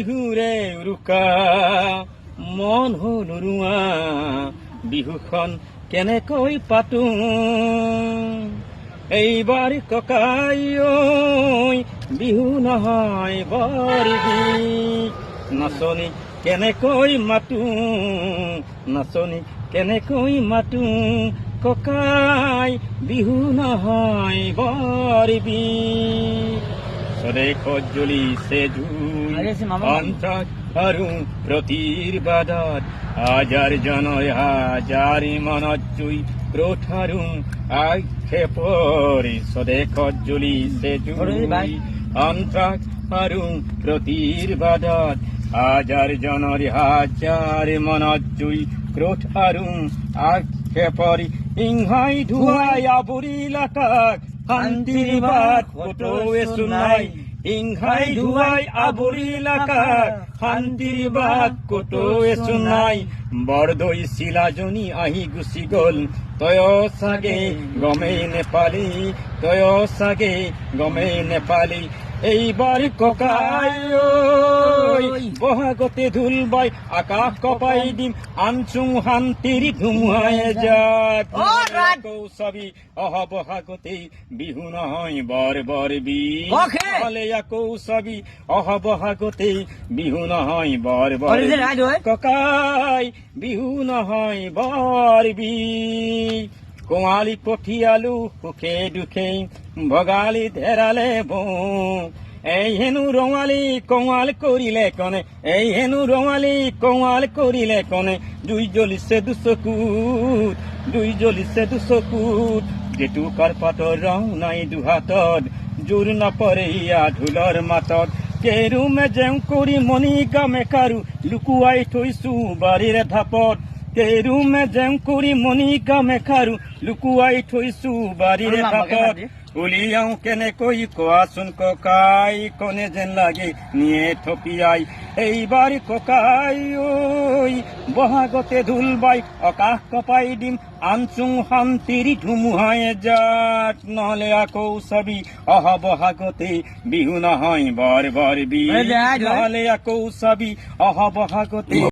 বিহুৰে উৰুকা মন হল ৰুৱা বিহুখন কেনেকৈ পাতো এইবাৰ ককাই ঐ বিহু নহয় বৰ বিষ নাচনী কেনেকৈ মাতো নাচনী কেনেকৈ মাতো ককাই বিহু নহয় বৰ বিষ স্বদেশত জ্বলিছে জুই অন্তত আৰু প্ৰতিবাদত হাজাৰ জনৰ হাজাৰ মনত জুই ক্ৰোধ আৰু আক্ষেপৰ স্বদেশত জ্বলিছে জুই অন্তত আৰু প্ৰতিবাদত হাজাৰ জনৰ হাজাৰ মনত জুই ক্ৰোধ আৰু আক্ষেপৰ ইংহাই ধুৱাই আৱৰিল আকাশ শান্তিৰ বাট কতোৱে চোনাই ইংহাই ধুৱাই আৱৰিল আকাশ শান্তিৰ বাট কতোৱে চোনাই বৰদৈ চিলাজনী আহি গুচি গল তয় চাগে গমেই নেপালি তয় চাগে গমেই নেপালি এইবাৰ ককাই ঐ বহাগতে ঢোল বাই আকাশ কপাই দিম আনচুং শান্তিৰ ধুমুহাই যাক চাবি অহা বহাগতে বিহু নহয় বৰ বৰ বিষ হলে আকৌ চাবি অহা বহাগতে বিহু নহয় বৰ বৰ ককাই বিহু নহয় বৰ বিষ কঙালী পঠিয়ালো সুখে দুখে ভগালী ধেৰালে বওঁ এই হেনো ৰঙালী কঙাল কৰিলে কনে এই হেনো ৰঙালী কঙাল কৰিলে কনে দুই জ্বলিছে দুচকুত দুই জ্বলিছে দুচকুত জেতুকাৰ পাতৰ ৰং নাই দুহাতত জোৰ নপৰে ইয়া ঢোলৰ মাতত কেৰুমে জেং কৰি মণি গামে কাৰু লুকুৱাই থৈছো বাৰীৰে ঢাপত কেৰুমে জেং কৰি মণি গামে কাৰু লুকুৱাই থৈছো বাৰীৰে ঢাপত উলিয়াও কেনেকৈ কোৱাচোন ককাই কনে যেন লাগে নিয়ে থপিয়াই এইবাৰ ককাই ঐ বহাগতে ঢোল বাই আকাশ কপাই দিম আনচুং শান্তিৰ ধুমুহাই জাত নহলে আকৌ চাবি অহা বহাগতে বিহু নহয় বৰ বৰ বিষ নহলে আকৌ চাবি অহা বহাগতে